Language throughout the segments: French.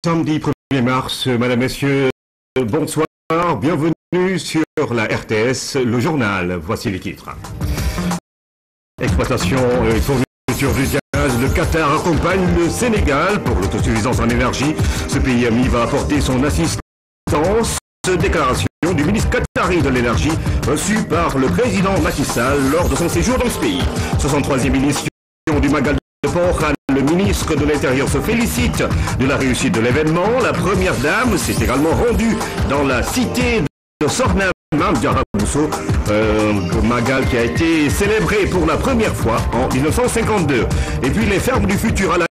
Samedi 1er mars, Madame, Messieurs, bonsoir, bienvenue sur la RTS, le journal. Voici les titres. Exploitation et fourniture du gaz, le Qatar accompagne le Sénégal pour l'autosuffisance en énergie. Ce pays ami va apporter son assistance. Déclaration du ministre qatari de l'énergie reçue par le président Macky Sall lors de son séjour dans ce pays. 63e édition du Magal de Port. Le ministre de l'Intérieur se félicite de la réussite de l'événement. La première dame s'est également rendue dans la cité de Sornam Diarabousso, Magal qui a été célébré pour la première fois en 1952. Et puis les fermes du futur à la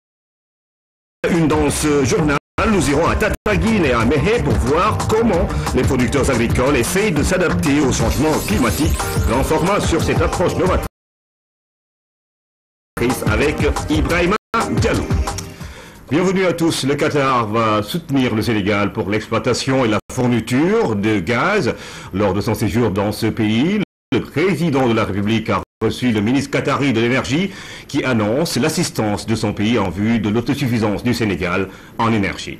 une dans ce journal. Nous irons à Tataguine et à Méhé pour voir comment les producteurs agricoles essayent de s'adapter au changement climatique. Grand format sur cette approche novatrice avec Ibrahima Diallo. Bienvenue à tous. Le Qatar va soutenir le Sénégal pour l'exploitation et la fourniture de gaz. Lors de son séjour dans ce pays, le président de la République a reçu le ministre qatari de l'énergie qui annonce l'assistance de son pays en vue de l'autosuffisance du Sénégal en énergie.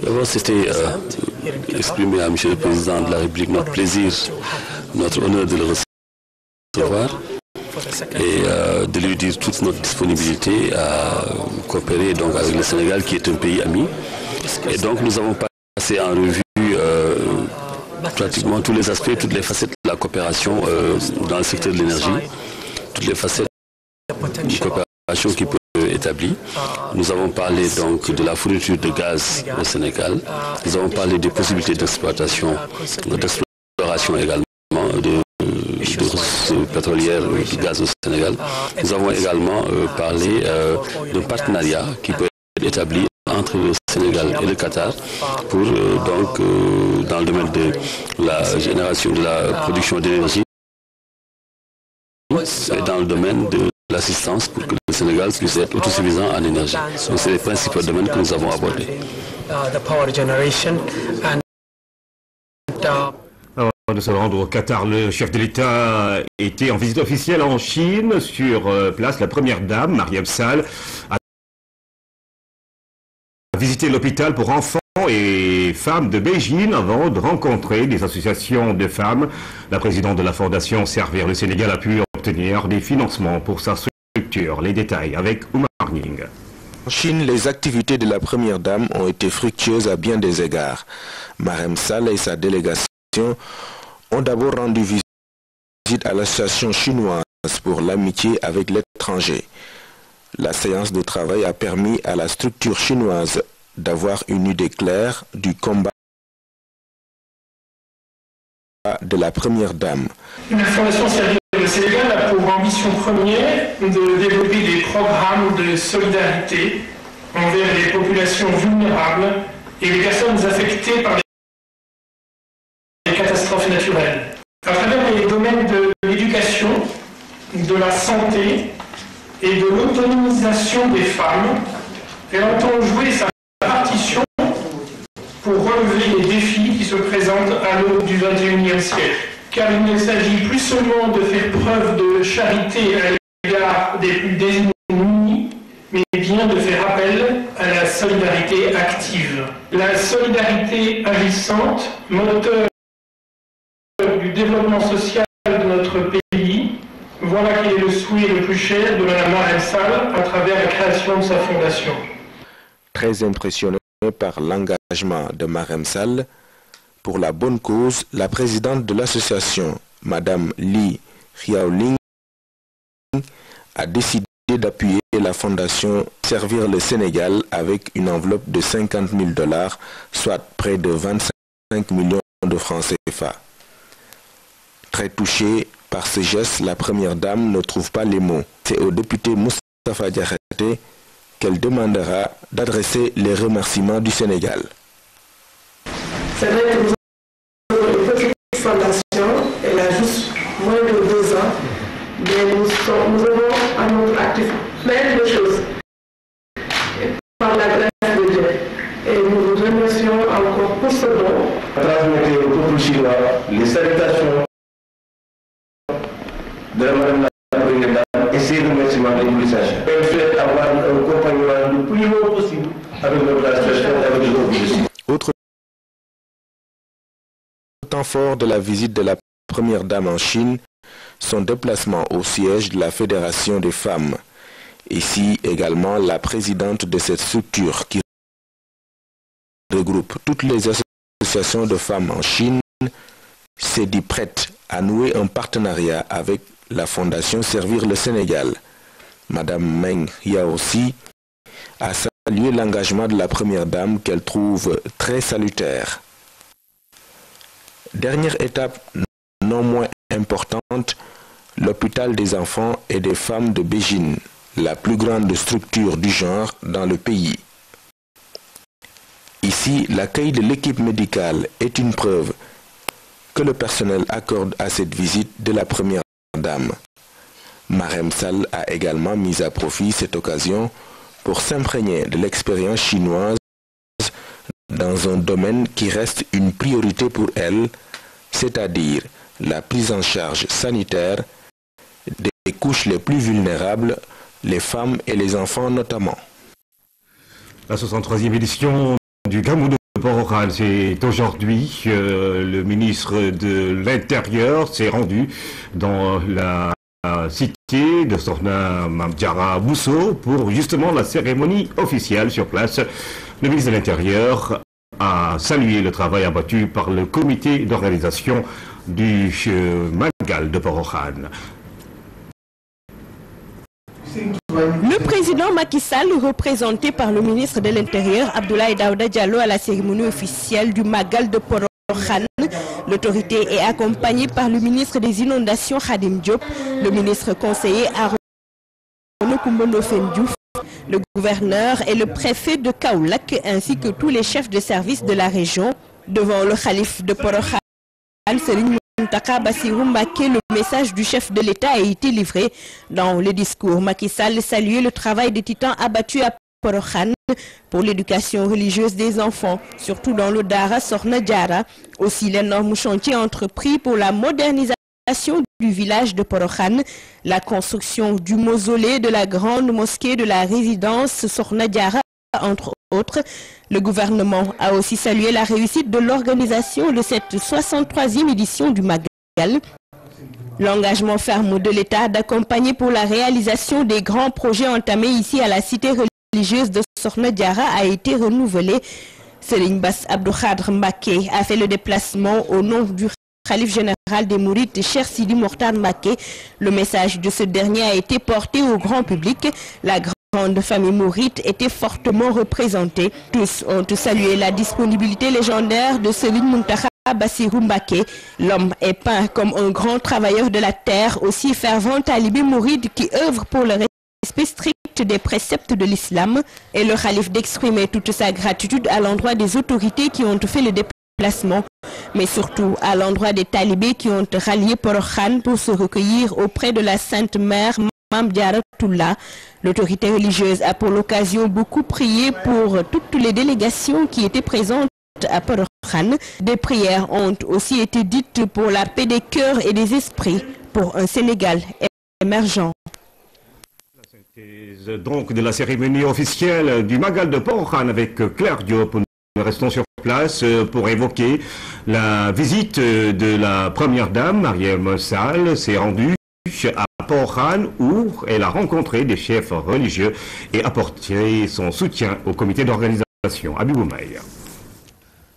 D'abord, c'était exprimer à M. le Président de la République notre plaisir, notre honneur de le recevoir et de lui dire toute notre disponibilité à coopérer donc avec le Sénégal qui est un pays ami. Et donc nous avons passé en revue pratiquement tous les aspects, toutes les facettes de la coopération dans le secteur de l'énergie, toutes les facettes de coopération qui peut être établie. Nous avons parlé donc de la fourniture de gaz au Sénégal, nous avons parlé des possibilités d'exploitation, d'exploration également, de ressources pétrolières du gaz au Sénégal. Nous avons également parlé d'un partenariat qui peut être établi entre le Sénégal et le Qatar pour donc dans le domaine de la génération de la production d'énergie et dans le domaine de l'assistance pour que le Sénégal puisse être autosuffisant en énergie. Donc c'est les principaux domaines que nous avons abordés. Avant de se rendre au Qatar, le chef de l'État était en visite officielle en Chine. Sur place, la première dame, Mariam Sall, a visité l'hôpital pour enfants et femmes de Beijing avant de rencontrer des associations de femmes. La présidente de la fondation Servir le Sénégal a pu obtenir des financements pour sa structure. Les détails avec Oumar Ning. En Chine, les activités de la première dame ont été fructueuses à bien des égards. Mariam Sall et sa délégation ont d'abord rendu visite à l'association chinoise pour l'amitié avec l'étranger. La séance de travail a permis à la structure chinoise d'avoir une idée claire du combat de la première dame. La Fondation Servir le Sénégal a pour ambition première de développer des programmes de solidarité envers les populations vulnérables et les personnes affectées par les catastrophes naturelles. À travers les domaines de l'éducation, de la santé et de l'autonomisation des femmes, elle entend jouer sa partition pour relever les défis qui se présentent à l'aube du XXIe siècle. Car il ne s'agit plus seulement de faire preuve de charité à l'égard des plus démunis, mais bien de faire appel à la solidarité active. La solidarité agissante, moteur du développement social de notre pays, voilà quel est le souhait le plus cher de Mme Mariam Sall à travers la création de sa fondation. Très impressionné par l'engagement de Mariam Sall pour la bonne cause, la présidente de l'association, Mme Li Xiaoling, a décidé d'appuyer la fondation Servir le Sénégal avec une enveloppe de 50 000 $, soit près de 25 millions de francs CFA. Très touchée par ce geste, la première dame ne trouve pas les mots. C'est au député Moustapha Diakhaté qu'elle demandera d'adresser les remerciements du Sénégal. C'est vrai que nous avons une petite fondation, elle a juste moins de 2 ans, mais nous avons à notre actif plein de choses par la grâce de Dieu. Et nous vous remercions encore pour ce don. Transmettez au peuple chinois les salutations de Mme la Première Dame et ses remerciements et mobilisations. fort de la visite de la première dame en Chine, son déplacement au siège de la Fédération des femmes. Ici également la présidente de cette structure qui regroupe toutes les associations de femmes en Chine s'est dit prête à nouer un partenariat avec la Fondation Servir le Sénégal. Madame Meng Yaossi a salué l'engagement de la première dame qu'elle trouve très salutaire. Dernière étape non moins importante, l'hôpital des enfants et des femmes de Beijing, la plus grande structure du genre dans le pays. Ici, l'accueil de l'équipe médicale est une preuve que le personnel accorde à cette visite de la première dame. Marem Sall a également mis à profit cette occasion pour s'imprégner de l'expérience chinoise dans un domaine qui reste une priorité pour elle, c'est-à-dire la prise en charge sanitaire des couches les plus vulnérables, les femmes et les enfants notamment. La 63e édition du Gamou de Port-au-Khan, c'est aujourd'hui. Le ministre de l'Intérieur s'est rendu dans la cité de Sokhna Mame Diarra Bousso pour justement la cérémonie officielle sur place. Le ministre de l'Intérieur a salué le travail abattu par le comité d'organisation du Magal de Port-au-Khan. Le président Macky Sall, représenté par le ministre de l'Intérieur Abdoulaye Daouda Diallo à la cérémonie officielle du Magal de Port-au-Khan. L'autorité est accompagnée par le ministre des Inondations Khadim Diop, le ministre conseiller Arona Coumba Ndoffène, le gouverneur et le préfet de Kaolack ainsi que tous les chefs de service de la région. Devant le calife de Port-au-Khan, Serigne Mountakha Bassirou Mbacké, le message du chef de l'État a été livré. Dans le discours, Macky Sall saluait le travail des titans abattus à Port-au-Khan pour l'éducation religieuse des enfants, surtout dans le Dara Sokhna Diarra. Aussi l'énorme chantier entrepris pour la modernisation du village de Port-au-Khan, la construction du mausolée de la grande mosquée de la résidence Sokhna Diarra, entre autres. Le gouvernement a aussi salué la réussite de l'organisation de cette 63e édition du Magal. L'engagement ferme de l'État d'accompagner pour la réalisation des grands projets entamés ici à la cité religieuse de Sokhna Diarra a été renouvelé. Serigne Bass Abdou Khadre Mbacké a fait le déplacement au nom du Khalife général des Mourides, Cheikh Sidi Mokhtar Mbacké. Le message de ce dernier a été porté au grand public. La grande famille mouride était fortement représentée. Tous ont salué la disponibilité légendaire de Serigne Mountakha Bassirou Mbacké. L'homme est peint comme un grand travailleur de la terre, aussi fervent talibé mouride qui œuvre pour le respect strict des préceptes de l'islam, et le khalife d'exprimer toute sa gratitude à l'endroit des autorités qui ont fait le déplacement, mais surtout à l'endroit des talibés qui ont rallié Port-au-Khan pour se recueillir auprès de la Sainte Mère Mame Diarra Toula. L'autorité religieuse a pour l'occasion beaucoup prié pour toutes les délégations qui étaient présentes à Port-au-Khan. Des prières ont aussi été dites pour la paix des cœurs et des esprits, pour un Sénégal émergent. Donc de la cérémonie officielle du Magal de Port-au-Khan avec Claire Diop. Nous restons sur place pour évoquer la visite de la première dame, Marem Sall, s'est rendue à Port-au-Khan où elle a rencontré des chefs religieux et apporté son soutien au comité d'organisation. Abibou Maï.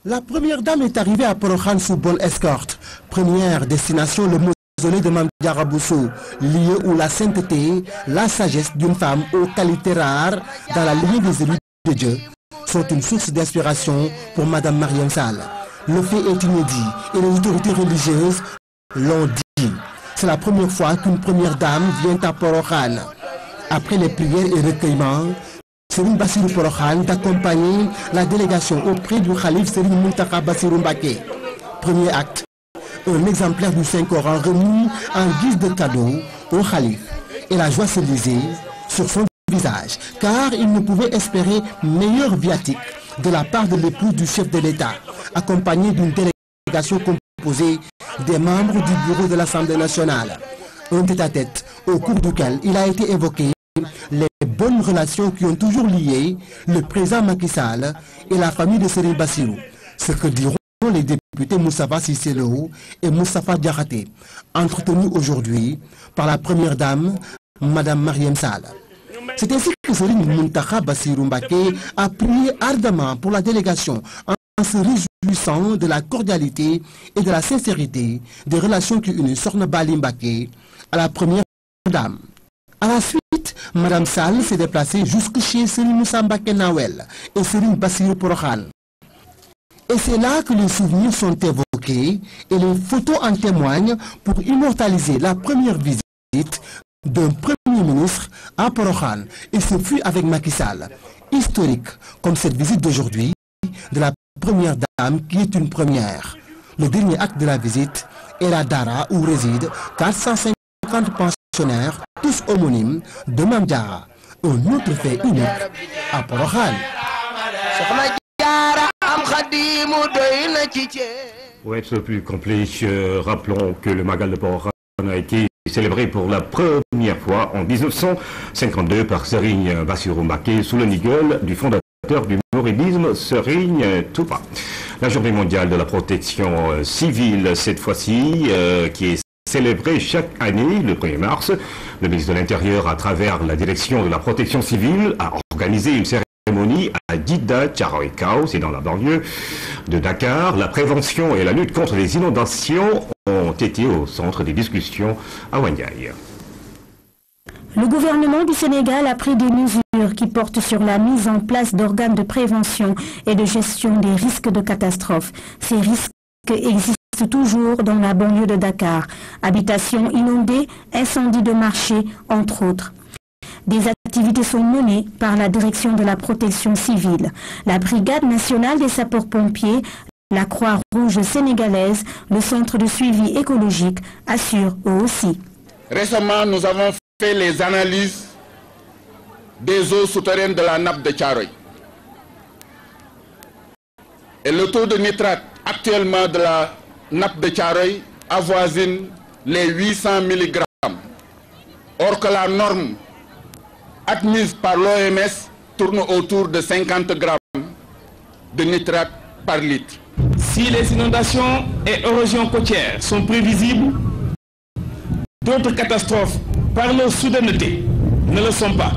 La première dame est arrivée à Port-au-Khan sous bonne escorte. Première destination, le mausolée de Mame Diarra Bousso, lieu où la sainteté, la sagesse d'une femme aux qualités rares dans la lignée des élus de Dieu sont une source d'inspiration pour Madame Marem Sall. Le fait est inédit et les autorités religieuses l'ont dit. C'est la première fois qu'une première dame vient à Port-au-Khan. Après les prières et recueillements, Serigne Bassirou Port-au-Khan d'accompagner la délégation auprès du Khalife Serigne Mountakha Bassirou Mbacké. Premier acte, un exemplaire du Saint-Coran remis en guise de cadeau au Khalife. Et la joie se lisait sur son visage, car il ne pouvait espérer meilleur viatique de la part de l'épouse du chef de l'État, accompagné d'une délégation composée des membres du bureau de l'Assemblée nationale. Un tête-à-tête au cours duquel il a été évoqué les bonnes relations qui ont toujours lié le président Macky Sall et la famille de Serigne Bassirou. Ce que diront les députés Moustapha Cissé Lo et Moustapha Diakhaté, entretenus aujourd'hui par la première dame, Madame Mariam Sall. C'est ainsi que Serigne Mountakha Bassirou Mbacké a prié ardemment pour la délégation en se réjouissant de la cordialité et de la sincérité des relations qui unissent Sokhna Bali Mbacké à la première dame. À la suite, Madame Sall s'est déplacée jusque chez Serigne Moussa Mbacké Nawel et Serigne Bassirou Porokhane. Et c'est là que les souvenirs sont évoqués et les photos en témoignent pour immortaliser la première visite d'un Premier ministre à Porokhane. Et ce fut avec Macky Sall, historique comme cette visite d'aujourd'hui de la première dame qui est une première. Le dernier acte de la visite est la Dara où résident 450 pensionnaires, tous homonymes de Mame Diarra. Un autre fait unique à Porokhane. Pour être plus complet, rappelons que le Magal de Porokhane a été célébré pour la première fois en 1952 par Serigne Bassirou Mbacké sous le nigel du fondateur du mouridisme, Serigne Touba. La journée mondiale de la protection civile, cette fois-ci, qui est célébrée chaque année le 1er mars. Le ministre de l'Intérieur, à travers la direction de la protection civile, a organisé une cérémonie à Djiddah Thiaroye Kao, c'est dans la banlieue de Dakar. La prévention et la lutte contre les inondations ont été au centre des discussions à Wandiaï. Le gouvernement du Sénégal a pris des mesures qui portent sur la mise en place d'organes de prévention et de gestion des risques de catastrophe. Ces risques existent toujours dans la banlieue de Dakar. Habitations inondées, incendies de marché, entre autres. Des activités sont menées par la direction de la protection civile, la Brigade nationale des sapeurs-pompiers, la Croix-Rouge sénégalaise, le Centre de suivi écologique assurent eux aussi. Récemment, nous avons fait les analyses des eaux souterraines de la nappe de Thiaroye. Et le taux de nitrate actuellement de la nappe de Thiaroye avoisine les 800 mg. Or que la norme admise par l'OMS tourne autour de 50 grammes de nitrate par litre. Si les inondations et érosions côtières sont prévisibles, d'autres catastrophes, par leur soudaineté, ne le sont pas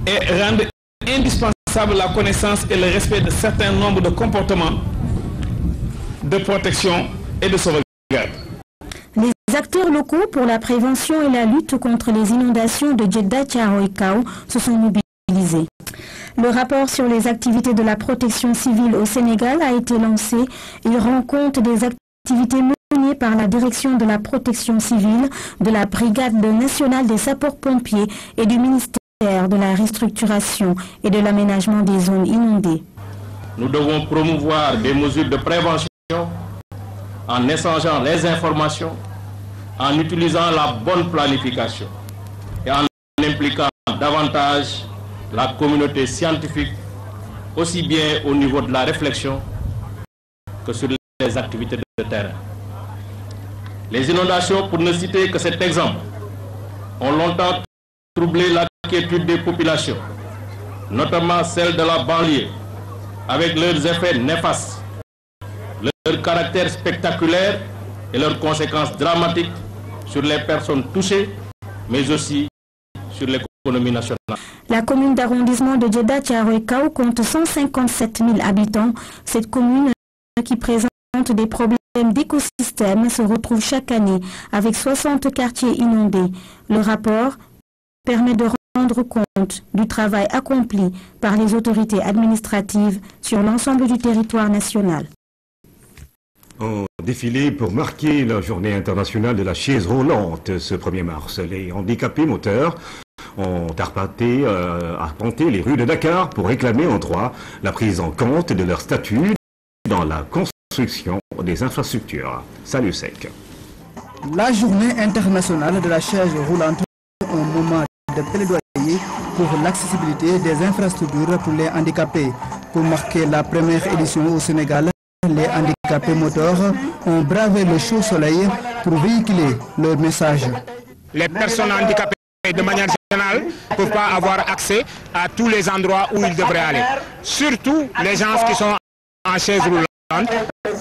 et rendent indispensable la connaissance et le respect de certains nombres de comportements de protection et de sauvegarde. Les acteurs locaux pour la prévention et la lutte contre les inondations de Djiddah Thiaroye Kao se sont mobilisés. Le rapport sur les activités de la protection civile au Sénégal a été lancé. Il rend compte des activités menées par la direction de la protection civile, de la Brigade nationale des sapeurs-pompiers et du ministère de la restructuration et de l'aménagement des zones inondées. Nous devons promouvoir des mesures de prévention en échangeant les informations, en utilisant la bonne planification et en impliquant davantage la communauté scientifique, aussi bien au niveau de la réflexion que sur les activités de terrain. Les inondations, pour ne citer que cet exemple, ont longtemps troublé l'inquiétude des populations, notamment celles de la banlieue, avec leurs effets néfastes, leur caractère spectaculaire et leurs conséquences dramatiques sur les personnes touchées, mais aussi sur l'économie nationale. La commune d'arrondissement de Djiddah Thiaroye Kao compte 157 000 habitants. Cette commune qui présente des problèmes d'écosystème se retrouve chaque année avec 60 quartiers inondés. Le rapport permet de rendre compte du travail accompli par les autorités administratives sur l'ensemble du territoire national. En défilé pour marquer la journée internationale de la chaise roulante ce 1er mars. Les handicapés moteurs ont arpenté les rues de Dakar pour réclamer en droit la prise en compte de leur statut dans la construction des infrastructures. Salut Sec. La journée internationale de la chaise roulante est un moment de plaidoyer pour l'accessibilité des infrastructures pour les handicapés. Pour marquer la première édition au Sénégal, les handicapés moteurs ont bravé le chaud soleil pour véhiculer leur message. Les personnes handicapées, de manière générale, ne peuvent pas avoir accès à tous les endroits où ils devraient aller. Surtout les gens qui sont en chaise roulante.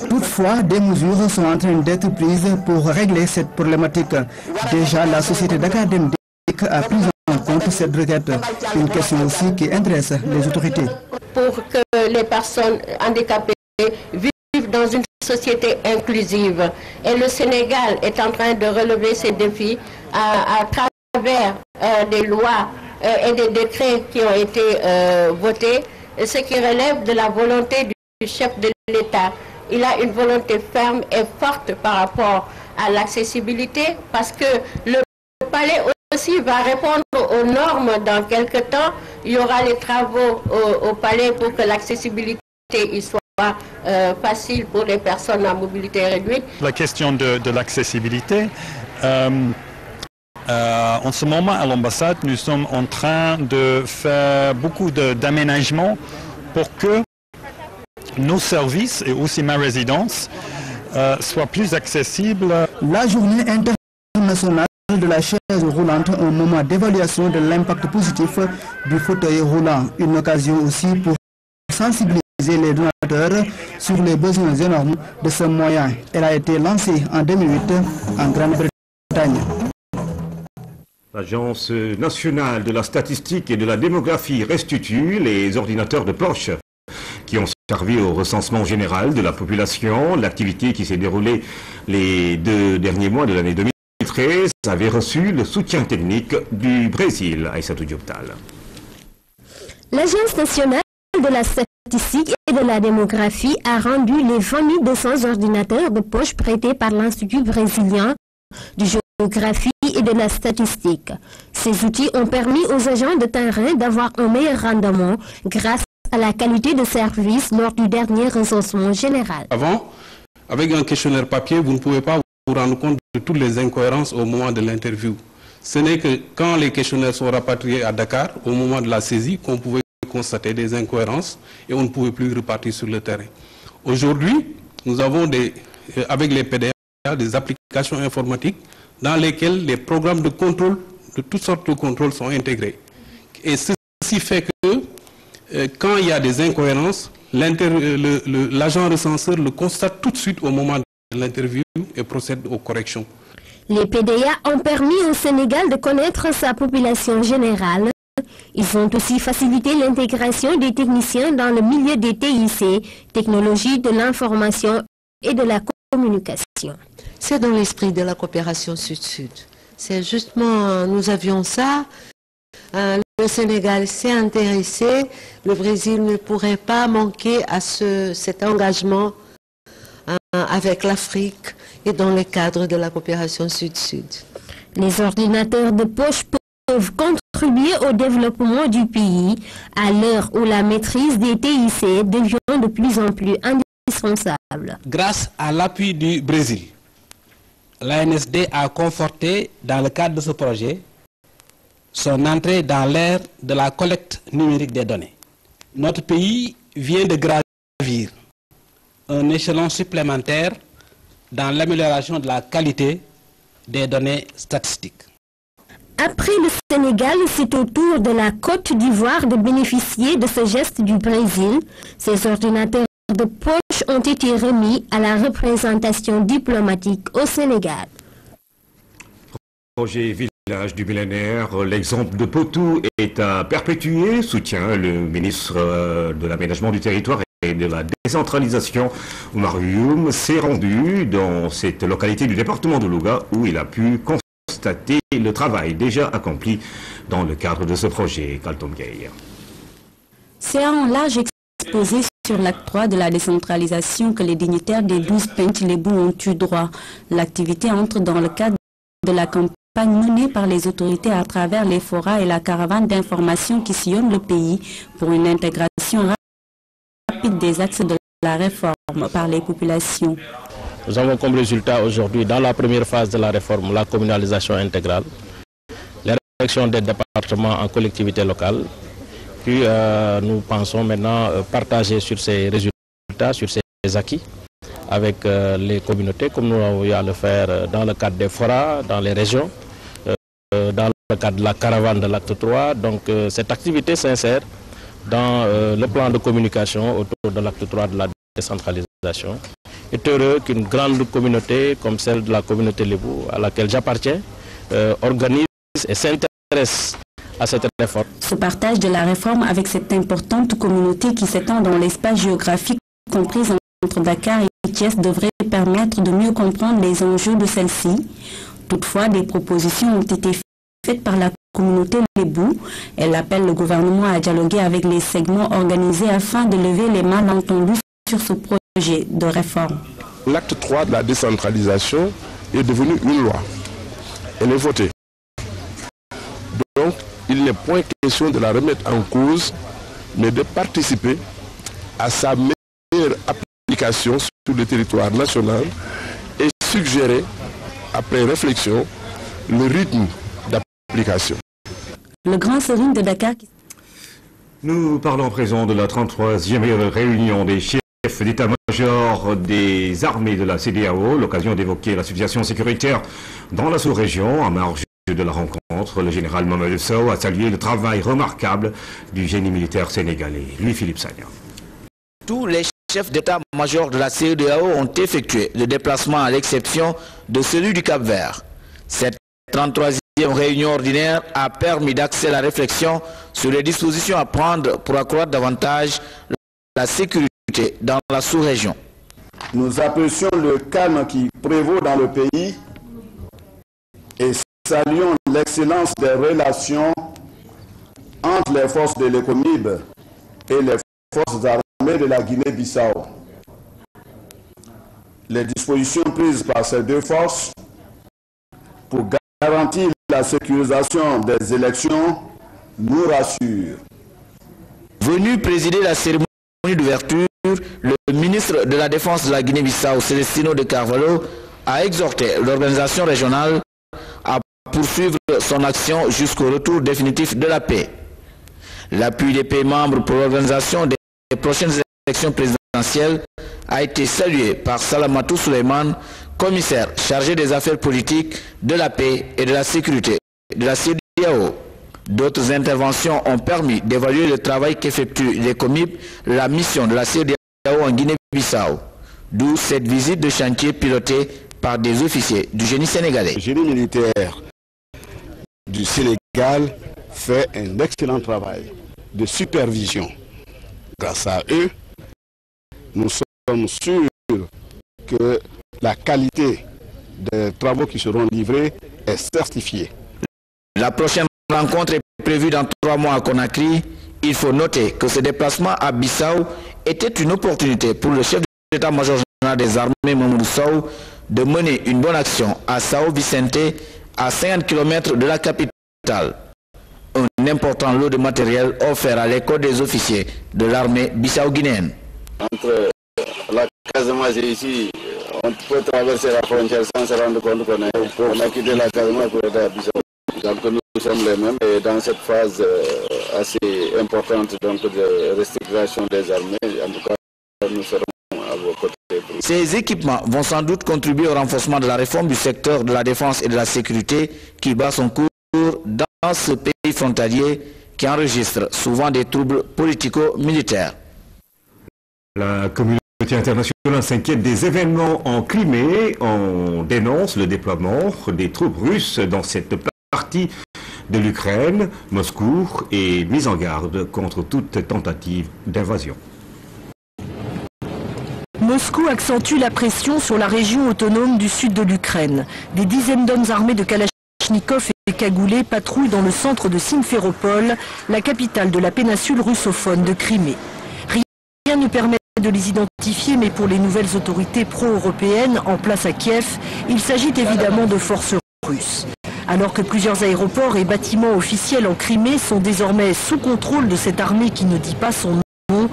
Toutefois, des mesures sont en train d'être prises pour régler cette problématique. Déjà, la société d'académique a pris en compte cette requête. Une question aussi qui intéresse les autorités. Pour que les personnes handicapées vivent dans une société inclusive. Et le Sénégal est en train de relever ces défis à travers des lois et des décrets qui ont été votés, ce qui relève de la volonté du chef de l'État. Il a une volonté ferme et forte par rapport à l'accessibilité parce que le palais aussi va répondre aux normes dans quelques temps. Il y aura les travaux au palais pour que l'accessibilité y soit facile pour les personnes à mobilité réduite. La question de l'accessibilité, en ce moment à l'ambassade, nous sommes en train de faire beaucoup d'aménagements pour que nos services et aussi ma résidence soient plus accessibles. La journée internationale de la chaise roulante, un moment d'évaluation de l'impact positif du fauteuil roulant. Une occasion aussi pour sensibiliser les donateurs sur les besoins énormes de ce moyen. Elle a été lancée en 2008 en Grande-Bretagne. L'Agence nationale de la statistique et de la démographie restitue les ordinateurs de poche qui ont servi au recensement général de la population. L'activité qui s'est déroulée les 2 derniers mois de l'année 2013 avait reçu le soutien technique du Brésil. Aïssatou Dioptal. L'Agence nationale de la statistique et de la démographie a rendu les 20 200 ordinateurs de poche prêtés par l'Institut brésilien de géographie et de la statistique. Ces outils ont permis aux agents de terrain d'avoir un meilleur rendement grâce à la qualité de service lors du dernier recensement général. Avant, avec un questionnaire papier, vous ne pouvez pas vous rendre compte de toutes les incohérences au moment de l'interview. Ce n'est que quand les questionnaires sont rapatriés à Dakar, au moment de la saisie, qu'on pouvait constater des incohérences et on ne pouvait plus repartir sur le terrain. Aujourd'hui, nous avons avec les PDA des applications informatiques dans lesquelles les programmes de contrôle, de toutes sortes de contrôles sont intégrés. Et ceci fait que quand il y a des incohérences, l'agent recenseur le constate tout de suite au moment de l'interview et procède aux corrections. Les PDA ont permis au Sénégal de connaître sa population générale. Ils ont aussi facilité l'intégration des techniciens dans le milieu des TIC, technologies de l'information et de la communication. C'est dans l'esprit de la coopération Sud-Sud. C'est justement, nous avions ça. Le Sénégal s'est intéressé. Le Brésil ne pourrait pas manquer à cet engagement avec l'Afrique et dans le cadre de la coopération Sud-Sud. Les ordinateurs de poche peuvent contribuer au développement du pays à l'heure où la maîtrise des TIC devient de plus en plus indispensable. Grâce à l'appui du Brésil, l'ANSD a conforté, dans le cadre de ce projet, son entrée dans l'ère de la collecte numérique des données. Notre pays vient de gravir un échelon supplémentaire dans l'amélioration de la qualité des données statistiques. Après le Sénégal, c'est au tour de la Côte d'Ivoire de bénéficier de ce geste du Brésil. Ces ordinateurs de poche ont été remis à la représentation diplomatique au Sénégal. Projet Village du millénaire, l'exemple de Potou est à perpétuer, soutient le ministre de l'Aménagement du territoire et de la décentralisation. Oumar Youm s'est rendu dans cette localité du département de Louga où il a pu constater le travail déjà accompli dans le cadre de ce projet. Kaltom Gay. C'est un large exposé sur l'acte 3 de la décentralisation que les dignitaires des 12 Pench-Lebou ont eu droit. L'activité entre dans le cadre de la campagne menée par les autorités à travers les forats et la caravane d'information qui sillonne le pays pour une intégration rapide des axes de la réforme par les populations. Nous avons comme résultat aujourd'hui, dans la première phase de la réforme, la communalisation intégrale, l'érection des départements en collectivités locales, puis nous pensons maintenant partager sur ces résultats, sur ces acquis, avec les communautés, comme nous avons eu à le faire dans le cadre des forats, dans les régions, dans le cadre de la caravane de l'acte 3. Donc cette activité s'insère dans le plan de communication autour de l'acte 3 de la décentralisation, est heureux qu'une grande communauté comme celle de la communauté Lébou, à laquelle j'appartiens, organise et s'intéresse à cette réforme. Ce partage de la réforme avec cette importante communauté qui s'étend dans l'espace géographique compris entre Dakar et Thiès devrait permettre de mieux comprendre les enjeux de celle-ci. Toutefois, des propositions ont été faites par la communauté Lébou. Elle appelle le gouvernement à dialoguer avec les segments organisés afin de lever les malentendus sur ce projet de réforme. L'acte 3 de la décentralisation est devenu une loi. Elle est votée. Donc, il n'est point question de la remettre en cause, mais de participer à sa meilleure application sur le territoire national et suggérer, après réflexion, le rythme d'application. Le grand Serigne de Dakar. Nous parlons à présent de la 33e réunion des chefs d'état-major des armées de la CEDEAO, l'occasion d'évoquer la situation sécuritaire dans la sous-région. En marge de la rencontre, le général Mamadou Sow a salué le travail remarquable du génie militaire sénégalais. Louis-Philippe Sagna. Tous les chefs d'état-major de la CEDEAO ont effectué le déplacement à l'exception de celui du Cap-Vert. Cette 33e réunion ordinaire a permis d'axer la réflexion sur les dispositions à prendre pour accroître davantage la sécurité dans la sous-région. Nous apprécions le calme qui prévaut dans le pays et saluons l'excellence des relations entre les forces de l'ECOMIB et les forces armées de la Guinée-Bissau. Les dispositions prises par ces deux forces pour garantir la sécurisation des élections nous rassurent. Venu présider la cérémonie d'ouverture, le ministre de la Défense de la Guinée-Bissau, Celestino de Carvalho, a exhorté l'organisation régionale à poursuivre son action jusqu'au retour définitif de la paix. L'appui des pays membres pour l'organisation des prochaines élections présidentielles a été salué par Salamatou Suleiman, commissaire chargé des affaires politiques, de la paix et de la sécurité de la CEDEAO. D'autres interventions ont permis d'évaluer le travail qu'effectue les COMIB, la mission de la CEDEAO en Guinée-Bissau, d'où cette visite de chantier pilotée par des officiers du génie sénégalais. Le génie militaire du Sénégal fait un excellent travail de supervision. Grâce à eux, nous sommes sûrs que la qualité des travaux qui seront livrés est certifiée. La prochaine rencontre est prévue dans 3 mois à Conakry. Il faut noter que ce déplacement à Bissau était une opportunité pour le chef d'état-major général des armées, Mamadou Sow, de mener une bonne action à Sao Vicente, à 50 km de la capitale. Un important lot de matériel offert à l'école des officiers de l'armée bissau-guinéenne. Entre la Casamance et ici, on peut traverser la frontière sans se rendre compte qu'on a quitté la Casamance pour être à Bissau. Donc nous sommes les mêmes et dans cette phase assez importante donc, de restructuration des armées, en tout cas nous serons à vos côtés. Ces équipements vont sans doute contribuer au renforcement de la réforme du secteur de la défense et de la sécurité qui bat son cours dans ce pays frontalier qui enregistre souvent des troubles politico-militaires. La communauté internationale s'inquiète des événements en Crimée. On dénonce le déploiement des troupes russes dans cette partie de l'Ukraine. Moscou est mis en garde contre toute tentative d'invasion. Moscou accentue la pression sur la région autonome du sud de l'Ukraine. Des dizaines d'hommes armés de Kalachnikov et cagoulés patrouillent dans le centre de Simferopol, la capitale de la péninsule russophone de Crimée. Rien ne permet de les identifier, mais pour les nouvelles autorités pro-européennes en place à Kiev, il s'agit évidemment de forces russes. Alors que plusieurs aéroports et bâtiments officiels en Crimée sont désormais sous contrôle de cette armée qui ne dit pas son nom,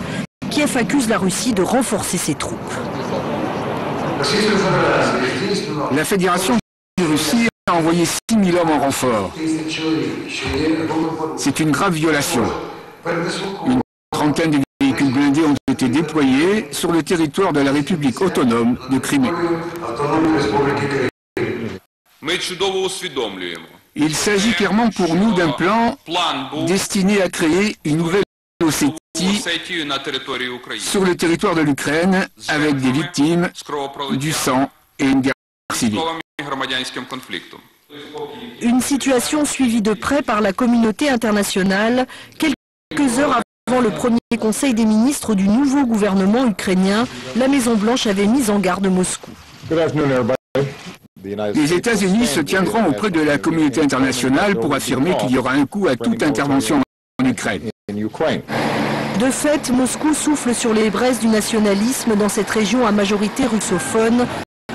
Kiev accuse la Russie de renforcer ses troupes. La Fédération de Russie a envoyé 6 000 hommes en renfort. C'est une grave violation. Une trentaine de véhicules blindés ont été déployés sur le territoire de la République autonome de Crimée. Il s'agit clairement pour nous d'un plan destiné à créer une nouvelle Ossétie sur le territoire de l'Ukraine avec des victimes, du sang et une guerre civile. Une situation suivie de près par la communauté internationale quelques heures avant le premier conseil des ministres du nouveau gouvernement ukrainien. La Maison-Blanche avait mis en garde Moscou. Les États-Unis se tiendront auprès de la communauté internationale pour affirmer qu'il y aura un coup à toute intervention en Ukraine. De fait, Moscou souffle sur les braises du nationalisme dans cette région à majorité russophone,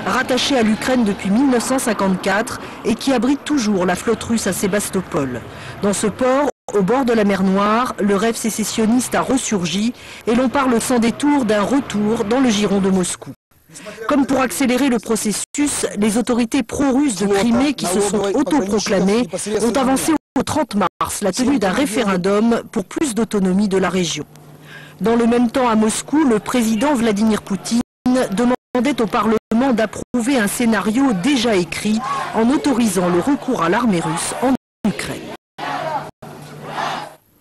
rattachée à l'Ukraine depuis 1954 et qui abrite toujours la flotte russe à Sébastopol. Dans ce port, au bord de la mer Noire, le rêve sécessionniste a ressurgi et l'on parle sans détour d'un retour dans le giron de Moscou. Comme pour accélérer le processus, les autorités pro-russes de Crimée qui se sont autoproclamées ont avancé au 30 mars la tenue d'un référendum pour plus d'autonomie de la région. Dans le même temps à Moscou, le président Vladimir Poutine demandait au Parlement d'approuver un scénario déjà écrit en autorisant le recours à l'armée russe en Ukraine.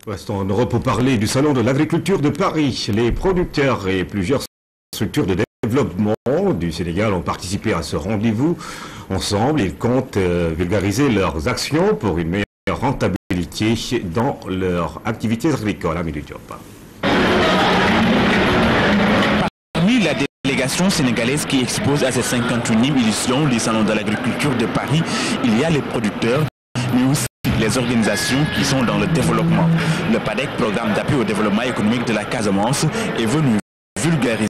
Restons en Europe pour parler du Salon de l'agriculture de Paris. Les producteurs et plusieurs structures de développement du Sénégal ont participé à ce rendez-vous. Ensemble, ils comptent vulgariser leurs actions pour une meilleure rentabilité dans leurs activités agricoles. Amélie Diop. Parmi la délégation sénégalaise qui expose à cette 51e édition du Salon de l'agriculture de Paris, il y a les producteurs, mais aussi les organisations qui sont dans le développement. Le PADEC, programme d'appui au développement économique de la Casamance, est venu vulgariser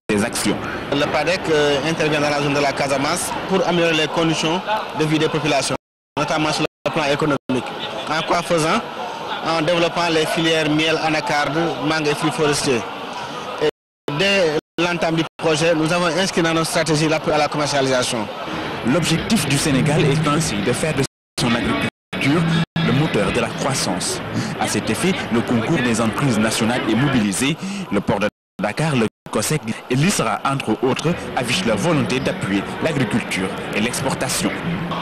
ses actions. Le PADEC intervient dans la zone de la Casamance pour améliorer les conditions de vie des populations, notamment sur le plan économique. En quoi faisant? En développant les filières miel, anacarde, mangue et fruits forestiers. Et dès l'entame du projet, nous avons inscrit dans notre stratégie l'appui à la commercialisation. L'objectif du Sénégal est ainsi de faire de son agriculture le moteur de la croissance. À cet effet, le concours des entreprises nationales est mobilisé. Le port de Dakar, le COSEC et l'ISRA, entre autres, affichent leur volonté d'appuyer l'agriculture et l'exportation.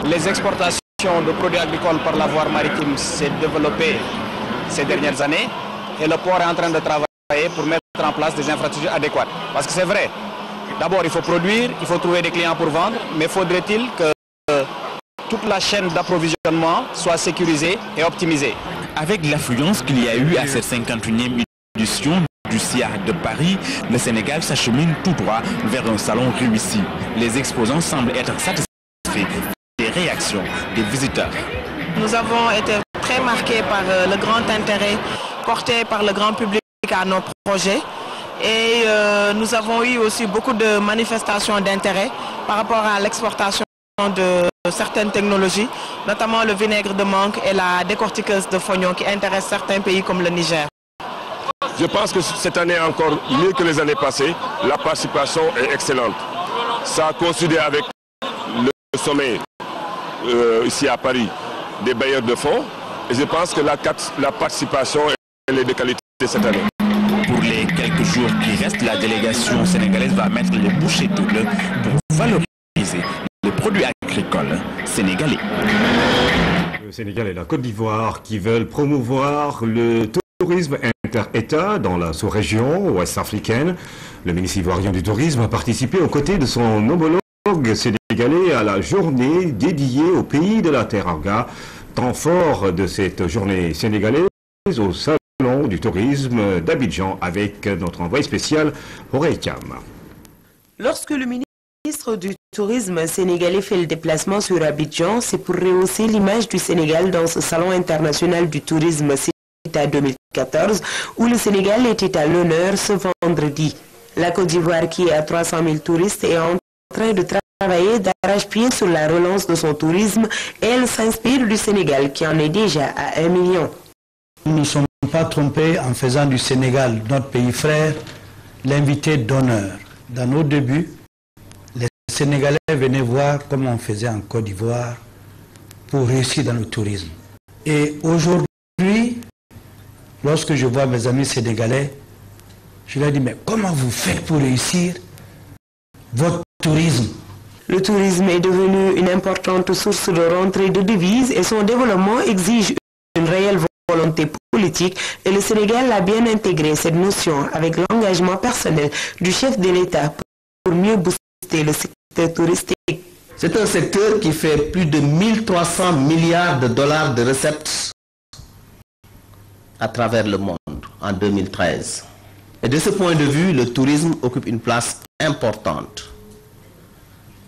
Les exportations de produits agricoles par la voie maritime s'est développée ces dernières années et le port est en train de travailler pour mettre en place des infrastructures adéquates. Parce que c'est vrai, d'abord il faut produire, il faut trouver des clients pour vendre, mais faudrait-il que toute la chaîne d'approvisionnement soit sécurisée et optimisée. Avec l'affluence qu'il y a eu à cette 51e édition du SIAC de Paris, le Sénégal s'achemine tout droit vers un salon réussi. Les exposants semblent être satisfaits des réactions des visiteurs. Nous avons été très marqués par le grand intérêt porté par le grand public à nos projets et nous avons eu aussi beaucoup de manifestations d'intérêt par rapport à l'exportation de certaines technologies, notamment le vinaigre de mangue et la décortiqueuse de fognon qui intéressent certains pays comme le Niger. Je pense que cette année encore mieux que les années passées, la participation est excellente. Ça a coïncidé avec le sommet ici à Paris des bailleurs de fonds et je pense que la participation est de qualité cette année. Pour les quelques jours qui restent, la délégation sénégalaise va mettre les bouchées doubles pour valoriser les produits agricoles sénégalais. Le Sénégal et la Côte d'Ivoire qui veulent promouvoir le tourisme inter-État dans la sous-région ouest africaine. Le ministre ivoirien du Tourisme a participé aux côtés de son homologue sénégalais à la journée dédiée au pays de la Teranga. Temps fort de cette journée sénégalaise au Salon du tourisme d'Abidjan avec notre envoyé spécial Horaï Kam. Lorsque le ministre du Tourisme sénégalais fait le déplacement sur Abidjan, c'est pour rehausser l'image du Sénégal dans ce Salon international du tourisme CITA 2014 où le Sénégal était à l'honneur ce vendredi. La Côte d'Ivoire, qui est à 300 000 touristes, est en train de travailler d'arrache-pied sur la relance de son tourisme et elle s'inspire du Sénégal qui en est déjà à 1 million. Nous ne nous sommes pas trompés en faisant du Sénégal, notre pays frère, l'invité d'honneur. Dans nos débuts, les Sénégalais venaient voir comment on faisait en Côte d'Ivoire pour réussir dans le tourisme. Et aujourd'hui, lorsque je vois mes amis sénégalais, je leur dis, mais comment vous faites pour réussir votre tourisme? Le tourisme est devenu une importante source de rentrée de devises et son développement exige une réelle volonté politique et le Sénégal a bien intégré cette notion avec l'engagement personnel du chef de l'État pour mieux booster le secteur touristique. C'est un secteur qui fait plus de 1300 milliards de dollars de recettes à travers le monde en 2013. Et de ce point de vue, le tourisme occupe une place importante.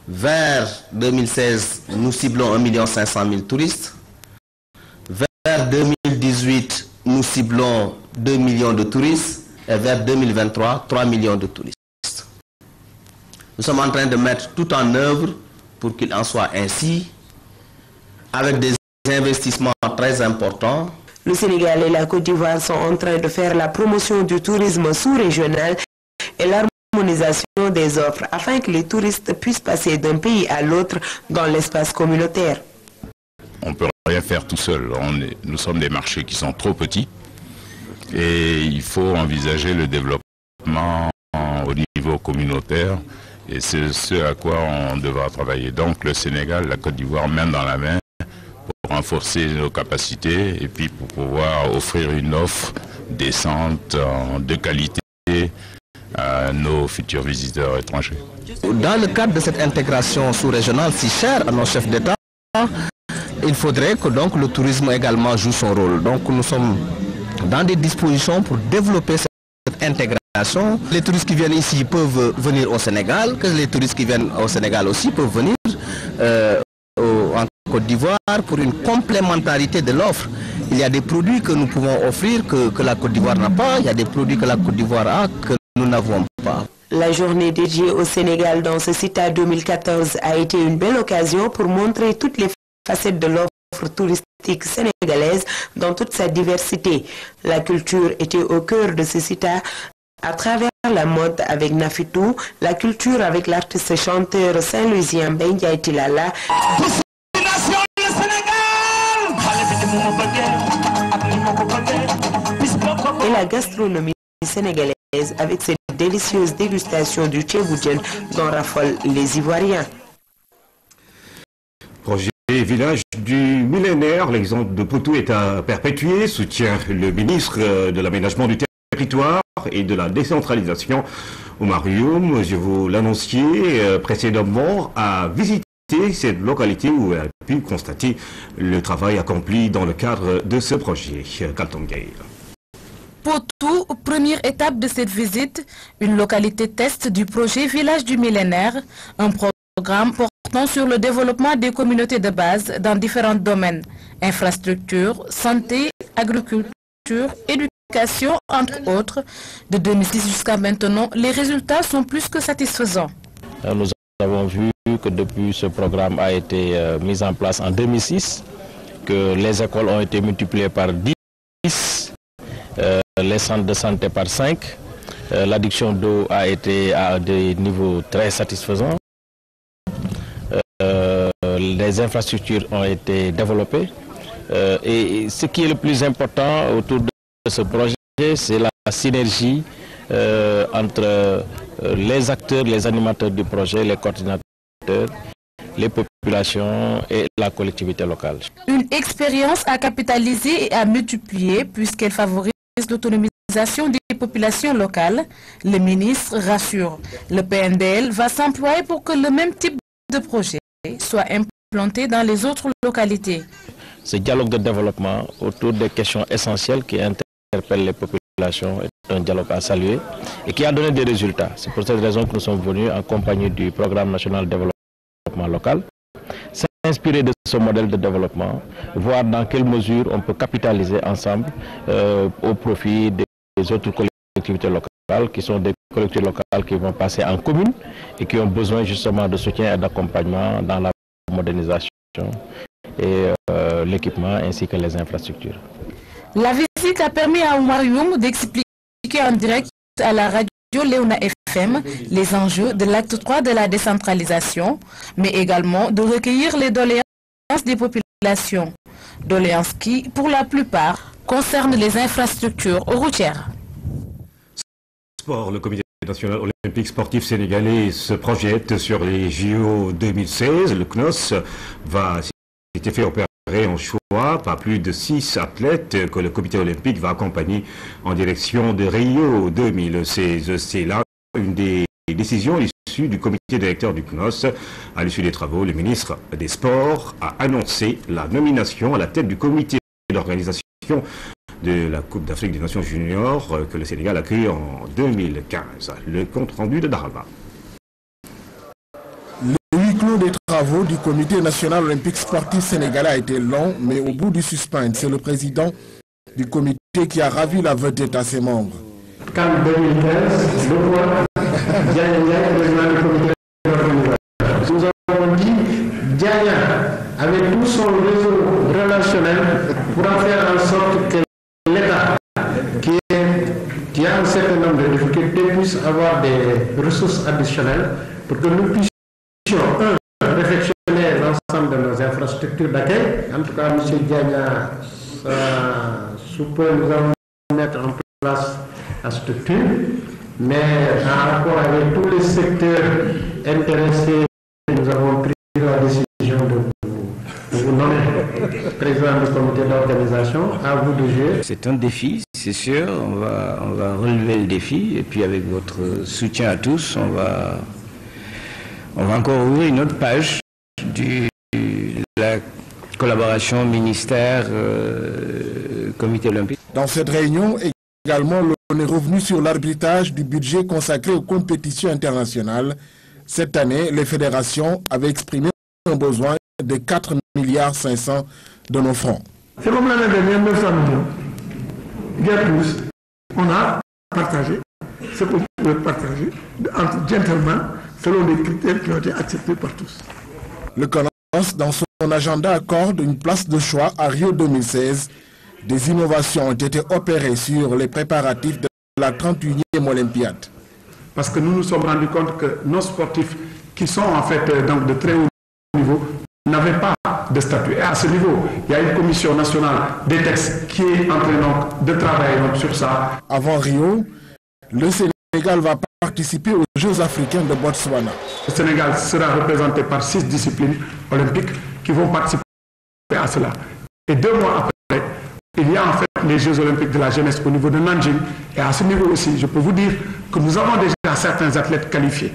Vers 2016, nous ciblons 1 500 000 touristes. Vers 2018, nous ciblons 2 millions de touristes. Et vers 2023, 3 millions de touristes. Nous sommes en train de mettre tout en œuvre pour qu'il en soit ainsi, avec des investissements très importants. Le Sénégal et la Côte d'Ivoire sont en train de faire la promotion du tourisme sous-régional et l'harmonisation des offres afin que les touristes puissent passer d'un pays à l'autre dans l'espace communautaire. On ne peut rien faire tout seul. Nous sommes des marchés qui sont trop petits et il faut envisager le développement au niveau communautaire et c'est ce à quoi on devra travailler. Donc le Sénégal, la Côte d'Ivoire, main dans la main, pour renforcer nos capacités et puis pour pouvoir offrir une offre décente, de qualité à nos futurs visiteurs étrangers. Dans le cadre de cette intégration sous-régionale si chère à nos chefs d'État, il faudrait que donc le tourisme également joue son rôle. Donc nous sommes dans des dispositions pour développer cette intégration. Les touristes qui viennent ici peuvent venir au Sénégal, que les touristes qui viennent au Sénégal aussi peuvent venir en Côte d'Ivoire pour une complémentarité de l'offre. Il y a des produits que nous pouvons offrir que la Côte d'Ivoire n'a pas, il y a des produits que la Côte d'Ivoire a que nous n'avons pas. La journée dédiée au Sénégal dans ce CITA 2014 a été une belle occasion pour montrer toutes les facettes de l'offre touristique sénégalaise dans toute sa diversité. La culture était au cœur de ce CITA à travers la mode avec Nafitou, la culture avec l'artiste chanteur saint-louisien Ben Ndiaye Tilala et la gastronomie sénégalaise avec cette délicieuse dégustation du tchéboudienne dont raffolent les Ivoiriens. Projet village du millénaire, l'exemple de Poutou est à perpétuer, soutient le ministre de l'aménagement du territoire et de la décentralisation. Oumar Youm, je vous l'annonciais précédemment, a visité cette localité où elle a pu constater le travail accompli dans le cadre de ce projet. Kaltom Gaye. Poutou, première étape de cette visite, une localité test du projet Village du Millénaire, un programme portant sur le développement des communautés de base dans différents domaines, infrastructures, santé, agriculture, éducation, entre autres. De 2006 jusqu'à maintenant, les résultats sont plus que satisfaisants. Nous avons vu que depuis ce programme a été mis en place en 2006, que les écoles ont été multipliées par 10, les centres de santé par 5, l'adduction d'eau a été à des niveaux très satisfaisants, les infrastructures ont été développées et ce qui est le plus important autour de ce projet, c'est la synergie entre les acteurs, les animateurs du projet, les coordinateurs, les populations et la collectivité locale. Une expérience à capitaliser et à multiplier puisqu'elle favorise l'autonomisation des populations locales. Le ministre rassure, le PNDL va s'employer pour que le même type de projet soit implanté dans les autres localités. Ce dialogue de développement autour des questions essentielles qui interpellent les populations est un dialogue à saluer et qui a donné des résultats. C'est pour cette raison que nous sommes venus en compagnie du Programme national de développement local, s'inspirer de ce modèle de développement, voir dans quelle mesure on peut capitaliser ensemble au profit des autres collectivités locales, qui sont des collectivités locales qui vont passer en commune et qui ont besoin justement de soutien et d'accompagnement dans la modernisation et l'équipement ainsi que les infrastructures. La visite a permis à Oumar Youm d'expliquer en direct à la radio Léona FM les enjeux de l'acte 3 de la décentralisation, mais également de recueillir les doléances des populations. Doléances qui, pour la plupart, concernent les infrastructures routières. Sport, le comité national olympique sportif sénégalais se projette sur les JO 2016. Le CNOS va été fait opérer en choix par plus de 6 athlètes que le comité olympique va accompagner en direction de Rio 2016. C'est là une des décisions issues du comité directeur du CNOS. À l'issue des travaux, le ministre des Sports a annoncé la nomination à la tête du comité d'organisation de la Coupe d'Afrique des Nations Juniors que le Sénégal a accueilli en 2015. Le compte rendu de Daralba. Le huis clos des travaux du comité national olympique sportif sénégalais a été long, mais au bout du suspense, c'est le président du comité qui a ravi la vedette à ses membres. Quand 2015, le roi Diagna, président du comité d'organisation, nous avons dit Diagna, avec tout son réseau relationnel, pour en faire en sorte que l'État, qui a un certain nombre de difficultés, puisse avoir des ressources additionnelles pour que nous puissions, réfectionner l'ensemble de nos infrastructures d'accueil. En tout cas, M. Diagna, sous peu, nous allons mettre en place la structure, mais en rapport avec tous les secteurs intéressés, nous avons pris la décision de vous nommer président du comité d'organisation. À vous de jouer. C'est un défi, c'est sûr, on va relever le défi, et puis avec votre soutien à tous, on va encore ouvrir une autre page de la collaboration ministère-comité olympique. Dans cette réunion, également, on est revenu sur l'arbitrage du budget consacré aux compétitions internationales. Cette année, les fédérations avaient exprimé un besoin de 4,5 milliards de nos francs. C'est comme l'année dernière, 900 millions. Bien plus, on a partagé ce qu'on pouvait partager entre gentlemen selon les critères qui ont été acceptés par tous. Le CNOS, dans son agenda, accorde une place de choix à Rio 2016. Des innovations ont été opérées sur les préparatifs de la 31e Olympiade. Parce que nous nous sommes rendus compte que nos sportifs, qui sont en fait donc de très haut niveau, n'avaient pas de statut. Et à ce niveau, il y a une commission nationale des textes qui est en train donc, de travailler donc, sur ça. Avant Rio, le Sénégal va participer aux Jeux africains de Botswana. Le Sénégal sera représenté par 6 disciplines olympiques qui vont participer à cela. Et 2 mois après, il y a en fait les Jeux olympiques de la jeunesse au niveau de Nanjing. Et à ce niveau aussi, je peux vous dire que nous avons déjà certains athlètes qualifiés.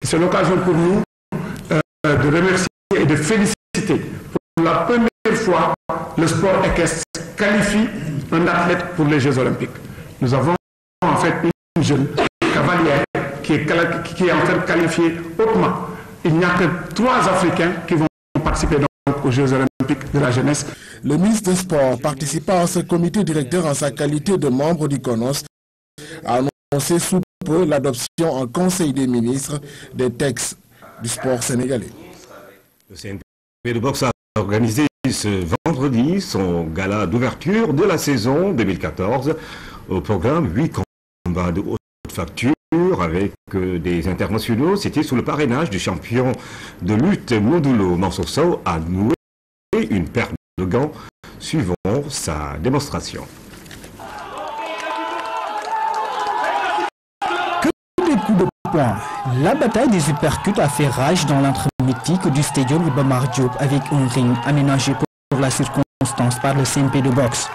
C'est l'occasion pour nous de remercier et de féliciter. Pour la première fois, le sport équestre qualifie un athlète pour les Jeux olympiques. Nous avons en fait une jeune cavalière qui est en fait qualifiée hautement. Il n'y a que 3 Africains qui vont participer aux Jeux olympiques de la jeunesse. Le ministre des Sports, participant à ce comité directeur en sa qualité de membre du CNOS, a annoncé sous peu l'adoption en Conseil des ministres des textes du sport sénégalais. Le CNP de boxe a organisé ce vendredi son gala d'ouverture de la saison 2014. Au programme, 8 combats de haute facture avec des internationaux. C'était sous le parrainage du champion de lutte Modulo Mansour a noué une paire de gants. Suivons sa démonstration. Que des coups de poing. La bataille des uppercuts a fait rage dans l'entre mythique du stadium Iba Mar Diop avec un ring aménagé pour la circonstance par le CNP de boxe.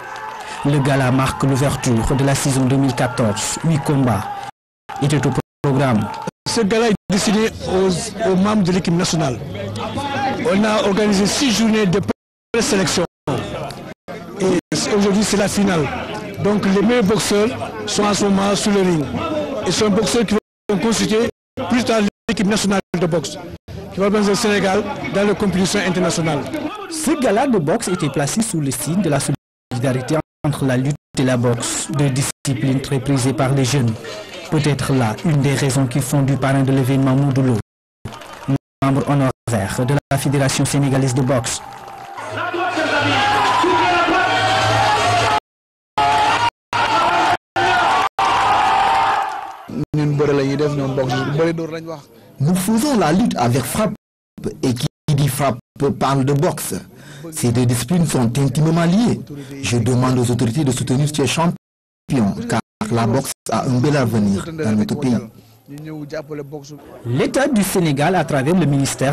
Le gala marque l'ouverture de la saison 2014. 8 combats étaient au programme. Ce gala est destiné aux membres de l'équipe nationale. On a organisé 6 journées de présélection. Et aujourd'hui, c'est la finale. Donc les meilleurs boxeurs sont en ce moment sur le ring. Et ce sont des boxeurs qui vont constituer plus tard l'équipe nationale de boxe, qui va représenter le Sénégal dans les compétitions internationales. Ce gala de boxe était placé sous le signe de la solidarité entre la lutte et la boxe, deux disciplines très prisées par les jeunes. Peut-être là une des raisons qui font du parrain de l'événement Modulo, membre honoraire de la Fédération sénégalaise de boxe. Nous faisons la lutte avec frappe, et qui dit frappe parle de boxe. Ces deux disciplines sont intimement liées. Je demande aux autorités de soutenir ces champions, car la boxe a un bel avenir dans notre pays. L'État du Sénégal, à travers le ministère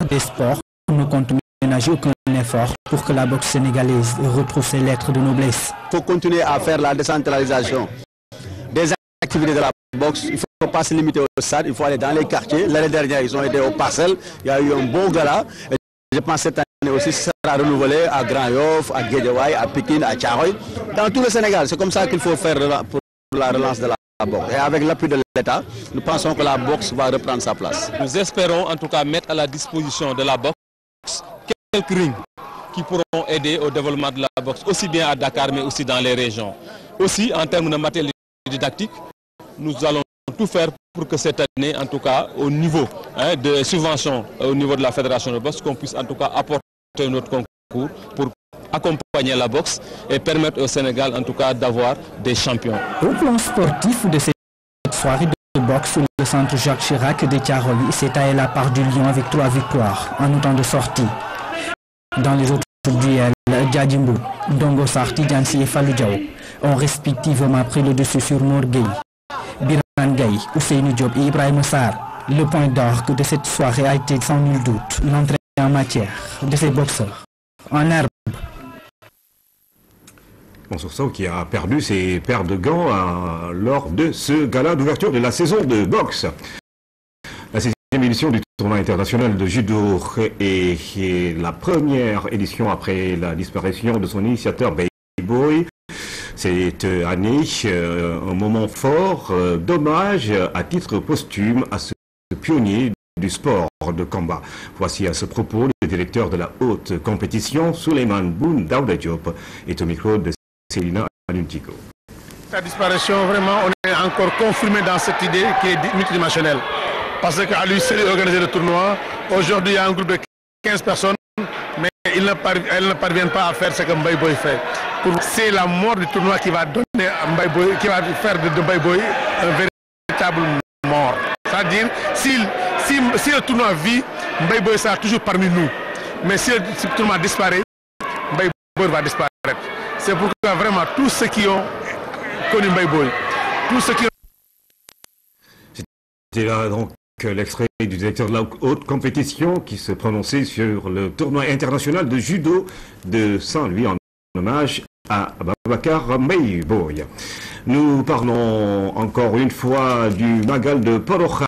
des Sports, ne compte ménager aucun effort pour que la boxe sénégalaise retrouve ses lettres de noblesse. Il faut continuer à faire la décentralisation des activités de la boxe. Il ne faut pas se limiter au stade, il faut aller dans les quartiers. L'année dernière, ils ont été aux Parcelles. Il y a eu un bon gala. Et je pense que cette année aussi, ça sera renouvelé à Grand Yoff, à Guédiawaye, à Pékin, à Thiaroye. Dans tout le Sénégal, c'est comme ça qu'il faut faire pour la relance de la boxe. Et avec l'appui de l'État, nous pensons que la boxe va reprendre sa place. Nous espérons en tout cas mettre à la disposition de la boxe quelques rings qui pourront aider au développement de la boxe, aussi bien à Dakar mais aussi dans les régions. Aussi, en termes de matériel didactique, nous allons tout faire pour que cette année, en tout cas, au niveau de subventions, au niveau de la fédération de boxe, qu'on puisse en tout cas apporter notre concours pour accompagner la boxe et permettre au Sénégal, en tout cas, d'avoir des champions. Au plan sportif de cette soirée de boxe, le centre Jacques Chirac de Thiaroye s'est taillé la part du lion avec 3 victoires en autant de sorties. Dans les autres duels, Djadjimbo, Dongo Sarti, Djansi et Fallou Diao ont respectivement pris le dessus sur Morgueil, Biran Gaye, Ousseinou Diop et Ibrahim Sarr. Le point d'orgue de cette soirée a été sans nul doute l'entrée en matière de ces boxeurs en herbe. Mansour qui a perdu ses paires de gants lors de ce gala d'ouverture de la saison de boxe. La 6e édition du tournoi international de judo est la première édition après la disparition de son initiateur Baby Boy. Cette année, un moment fort d'hommage à titre posthume à ce pionnier du sport de combat. Voici à ce propos le directeur de la haute compétition, Souleymane Boun Daouda Diop, est au micro de Célina Anuntiko. Sa disparition, vraiment, on est encore confirmé dans cette idée qui est multidimensionnelle. Parce qu'à lui seul organiser le tournoi, aujourd'hui il y a un groupe de 15 personnes, mais elles ne parviennent pas à faire ce que Mbaye Boy fait. C'est la mort du tournoi qui va donner à Mbaye Boy, qui va faire de Mbaye Boy un véritable mort. C'est-à-dire, si le tournoi vit, Mbaye Boy sera toujours parmi nous. Mais si le tournoi disparaît, Mbaye Boy va disparaître. C'est pourquoi vraiment tous ceux qui ont connu Mbaye Boy, tous ceux qui ont... C'était là donc l'extrait du directeur de la haute compétition qui se prononçait sur le tournoi international de judo de Saint-Louis en hommage à Babacar Mbaye Boy. Nous parlons encore une fois du Magal de Porokhan,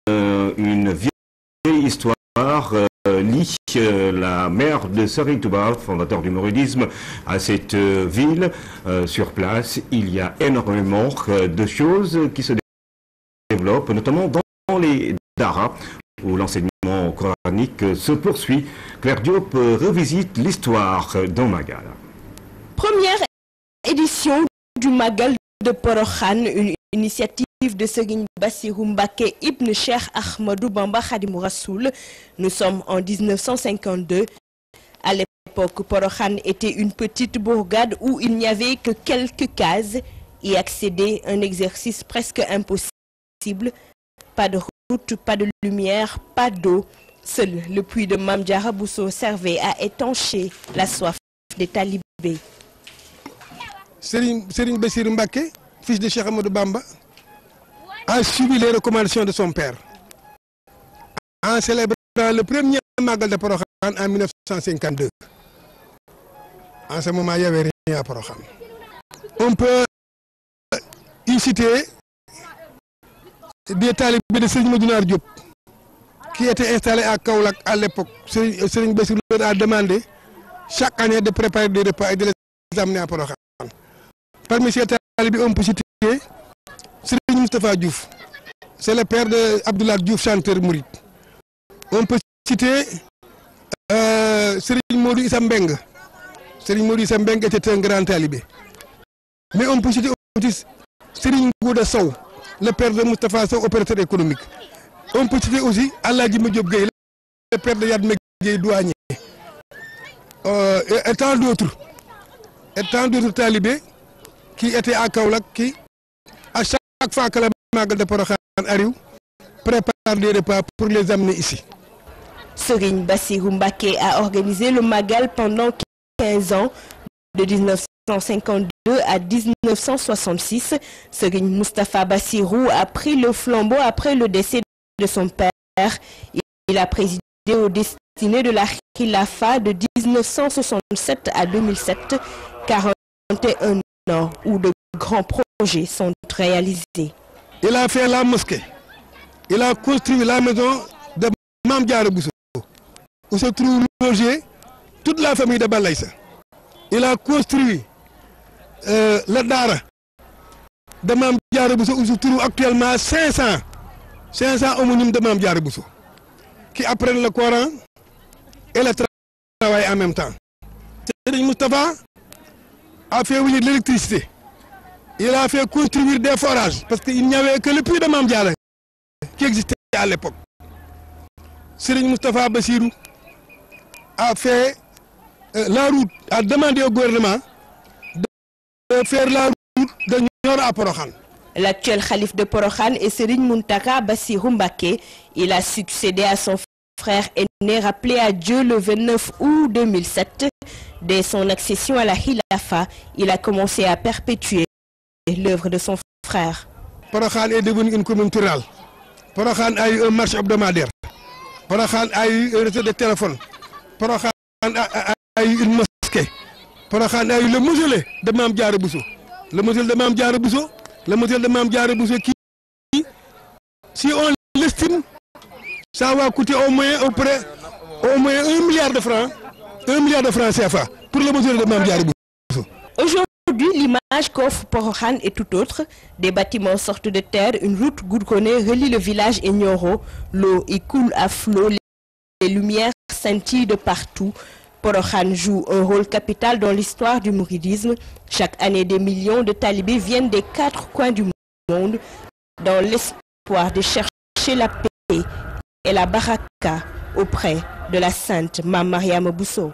une vieille histoire lie la mère de Serigne Touba, fondateur du mouridisme, à cette ville. Sur place, il y a énormément de choses qui se développent, notamment dans les daras, où l'enseignement coranique se poursuit. Claire Diop revisite l'histoire d'un Magal. Première édition du Magal de Porokhan, une initiative de Serigne Bassirou Mbacké Ibn Cheikh Ahmadou Bamba Khadimou Rassoul. Nous sommes en 1952. À l'époque, Porokhan était une petite bourgade où il n'y avait que quelques cases. Y accéder, un exercice presque impossible. Pas de route, pas de lumière, pas d'eau. Seul le puits de Mame Diarra Bousso servait à étancher la soif des talibés. Serigne Bassirou Mbacké, fils de Cheikh Ahmadou Bamba, a suivi les recommandations de son père en célébrant le premier Magal de Porokhan en 1952. En ce moment, il n'y avait rien à Porokhan. On peut y citer des talibés de Serigne Modounar Diop qui étaient installés à Kaolack à l'époque. Serigne Bassirou leur a demandé chaque année de préparer des repas et de les amener à Porokhan. Parmi ces talibés, on peut citer Serigne Moustapha Diouf, c'est le père de Abdoulaye Diouf, chanteur mouride. On peut citer Serigne Modou Issa Mbeng. Serigne Modou Issa Mbeng était un grand talibé. Mais on peut citer aussi Serigne Gouda Sow, le père de Moustapha Sow, opérateur économique. On peut citer aussi Aladji Diop Gueye, le père de Yad Gueye, douanier. Et tant d'autres. Et tant d'autres talibés qui étaient à Kaolack, qui, à chaque fois que la Magal de Porokhan arrive, prépare des repas pour les amener ici. Serigne Bassirou Mbacké a organisé le Magal pendant 15 ans, de 1952 à 1966. Serigne Moustapha Bassirou a pris le flambeau après le décès de son père. Il a présidé au destin destinée de la Khilafa de 1967 à 2007, 41 ans où de grands projets sont réalisés. Il a fait la mosquée, il a construit la maison de Mame Diarra Bousso, où se trouve logée toute la famille de Balaïsa. Il a construit le Dara de Mame Diarra Bousso, où se trouve actuellement 500 homonymes de Mame Diarra Bousso, qui apprennent le Coran et le travail en même temps. Serigne Moustapha a fait venir de l'électricité. Il a fait construire des forages, parce qu'il n'y avait que le puits de Mame Diarra qui existait à l'époque. Serigne Moustapha Bassirou a fait la route, a demandé au gouvernement de faire la route de Nioro à Porokhan. L'actuel calife de Porokhan est Serigne Mountakha Bassirou Mbacké. Il a succédé à son frère aîné rappelé à Dieu le 29 août 2007. Dès son accession à la Khilafa, il a commencé à perpétuer l'œuvre de son frère. Porokhan est devenu une commune rurale. Porokhan a eu un marché hebdomadaire. Porokhan a eu un réseau de téléphone. Porokhan a eu une mosquée. Porokhan a eu le mausolée de Mame Diarra Bousso. Le mausolée de Mame Diarra Bousso, qui, si on l'estime, ça va coûter au moins 1 milliard de francs, 1 milliard de francs CFA pour le mausolée de Mame Diarra Bousso. Aujourd'hui, l'image qu'offre Porokhan est tout autre. Des bâtiments sortent de terre, une route goudronnée relie le village et Nioro. L'eau y coule à flot, les lumières scintillent de partout. Porokhan joue un rôle capital dans l'histoire du mouridisme. Chaque année, des millions de talibés viennent des 4 coins du monde dans l'espoir de chercher la paix et la baraka auprès de la sainte Mame Mariama Bousso.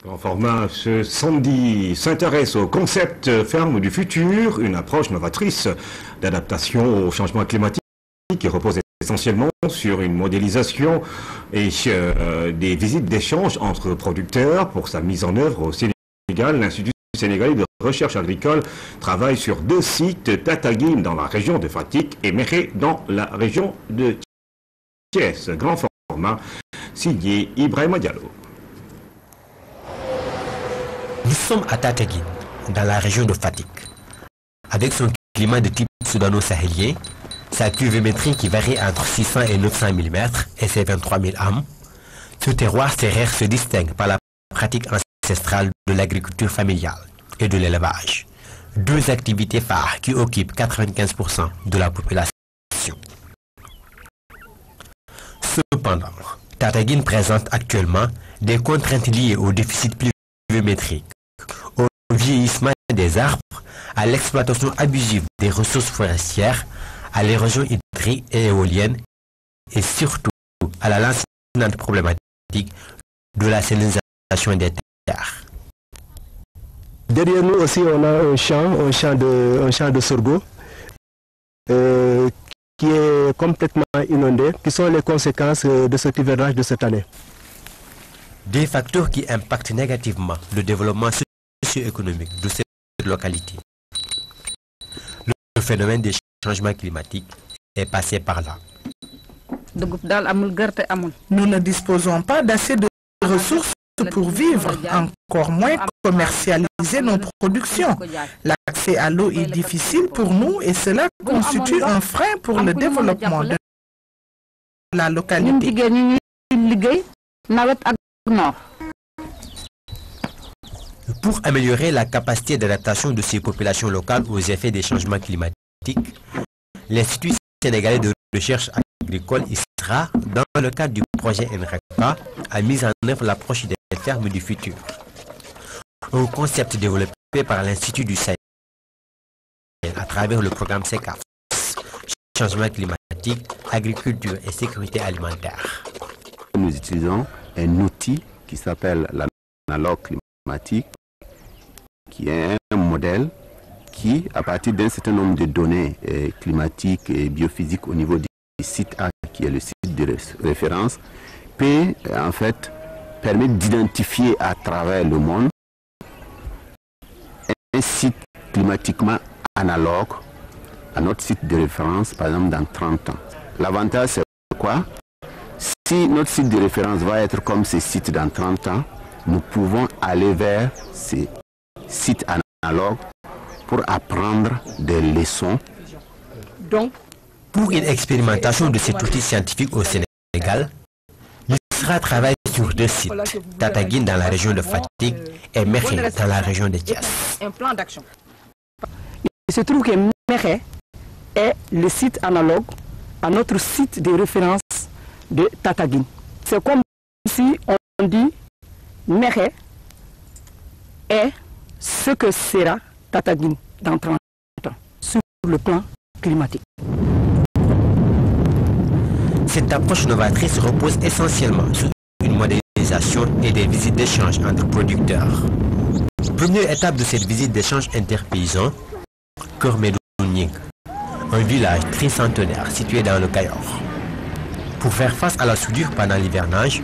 En format, ce samedi s'intéresse au concept ferme du futur, une approche novatrice d'adaptation au changement climatique qui repose essentiellement sur une modélisation et des visites d'échange entre producteurs. Pour sa mise en œuvre au Sénégal, l'Institut sénégalais de recherche agricole travaille sur 2 sites, Tataguine dans la région de Fatick et Méré dans la région de Thiès. Grand format, signé Ibrahima Diallo. Nous sommes à Tataguine, dans la région de Fatick. Avec son climat de type soudano-sahélien, sa pluviométrie qui varie entre 600 et 900 mm et ses 23 000 âmes, ce terroir sérère se distingue par la pratique ancestrale de l'agriculture familiale et de l'élevage, 2 activités phares qui occupent 95% de la population. Cependant, Tataguine présente actuellement des contraintes liées au déficit pluviométrique, au vieillissement des arbres, à l'exploitation abusive des ressources forestières, à l'érosion hydrique et éolienne et surtout à la lancinante problématique de la salinisation des terres. Derrière nous aussi on a un champ de sorgho qui est complètement inondé, qui sont les conséquences de cet hivernage de cette année. Des facteurs qui impactent négativement le développement socio-économique de cette localité. Le phénomène des changements climatiques est passé par là. Nous ne disposons pas d'assez de ressources pour vivre, encore moins commercialiser nos productions. L'accès à l'eau est difficile pour nous et cela constitue un frein pour le développement de la localité. Pour améliorer la capacité d'adaptation de ces populations locales aux effets des changements climatiques, l'Institut sénégalais de recherche agricole ISRA, dans le cadre du projet NRECA, a mis en œuvre l'approche des fermes du futur. Un concept développé par l'Institut du Sahel à travers le programme SECAF, changement climatique, agriculture et sécurité alimentaire. Nous utilisons un outil qui s'appelle l'analogue climatique, qui est un modèle qui, à partir d'un certain nombre de données climatiques et biophysiques au niveau du site A, qui est le site de référence, peut en fait permettre d'identifier à travers le monde un site climatiquement analogue à notre site de référence, par exemple, dans 30 ans. L'avantage, c'est quoi? Si notre site de référence va être comme ces sites dans 30 ans, nous pouvons aller vers ces sites analogues pour apprendre des leçons. Donc, pour une expérimentation de cet outil scientifique au Sénégal, l'ISRA travaille sur 2 sites, Tataguine dans la région de Fatick et Mekhe dans la région de Thiès. Un plan d'action. Il se trouve que Mekhe est le site analogue à notre site de référence de Tataguine. C'est comme si on dit Mekhe est ce que sera Tataguine dans 30 ans sur le plan climatique. Cette approche novatrice repose essentiellement sur une modélisation et des visites d'échange entre producteurs. Première étape de cette visite d'échange interpaysan, Keur Medoun, un village tricentenaire situé dans le Cayor. Pour faire face à la soudure pendant l'hivernage,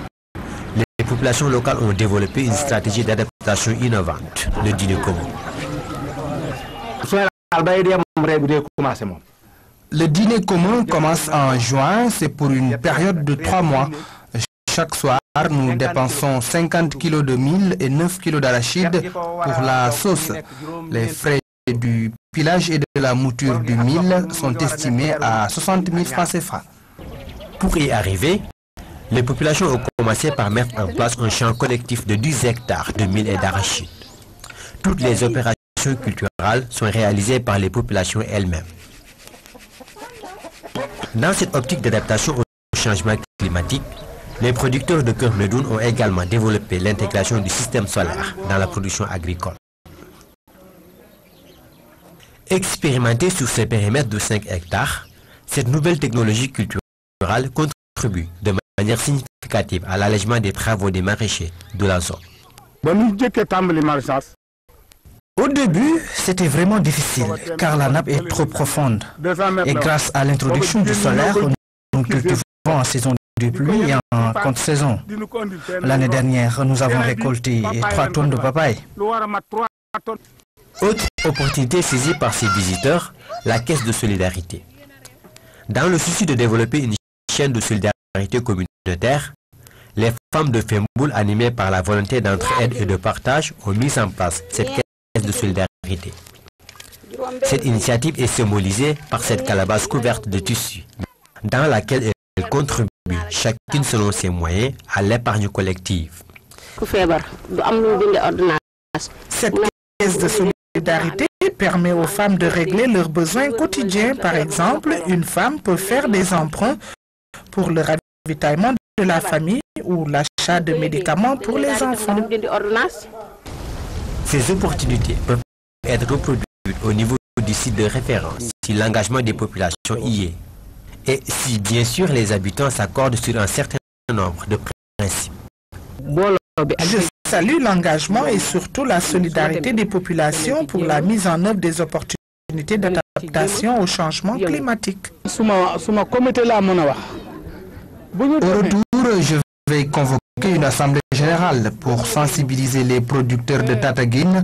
les populations locales ont développé une stratégie d'adaptation innovante, le dîner commun. Le dîner commun commence en juin, c'est pour une période de 3 mois. Chaque soir, nous dépensons 50 kg de mil et 9 kg d'arachide pour la sauce. Les frais du pilage et de la mouture du mil sont estimés à 60 000 francs CFA. Pour y arriver, les populations ont commencé par mettre en place un champ collectif de 10 hectares de mil et d'arachide. Toutes les opérations culturelles sont réalisées par les populations elles-mêmes. Dans cette optique d'adaptation au changement climatique, les producteurs de Keur Medoun ont également développé l'intégration du système solaire dans la production agricole. Expérimentée sur ces périmètres de 5 hectares, cette nouvelle technologie culturelle contribue de manière significative à l'allègement des travaux des maraîchers de la zone. Au début, c'était vraiment difficile car la nappe est trop profonde. Et grâce à l'introduction du solaire, nous cultivons en saison de pluie et en contre-saison. L'année dernière, nous avons récolté 3 tonnes de papaye. Autre opportunité saisie par ces visiteurs, la caisse de solidarité. Dans le souci de développer une chaîne de solidarité communautaire, les femmes de Femboul, animées par la volonté d'entraide et de partage, ont mis en place cette caisse de solidarité. Cette initiative est symbolisée par cette calebasse couverte de tissu, dans laquelle elle contribue, chacune selon ses moyens, à l'épargne collective. Cette caisse de solidarité permet aux femmes de régler leurs besoins quotidiens. Par exemple, une femme peut faire des emprunts pour le ravitaillement de la famille ou l'achat de médicaments pour les enfants. Ces opportunités peuvent être reproduites au niveau du site de référence si l'engagement des populations y est et si bien sûr les habitants s'accordent sur un certain nombre de principes. Je salue l'engagement et surtout la solidarité des populations pour la mise en œuvre des opportunités d'adaptation au changement climatique. Au retour, je vais convoquer une assemblée générale pour sensibiliser les producteurs de Tataguine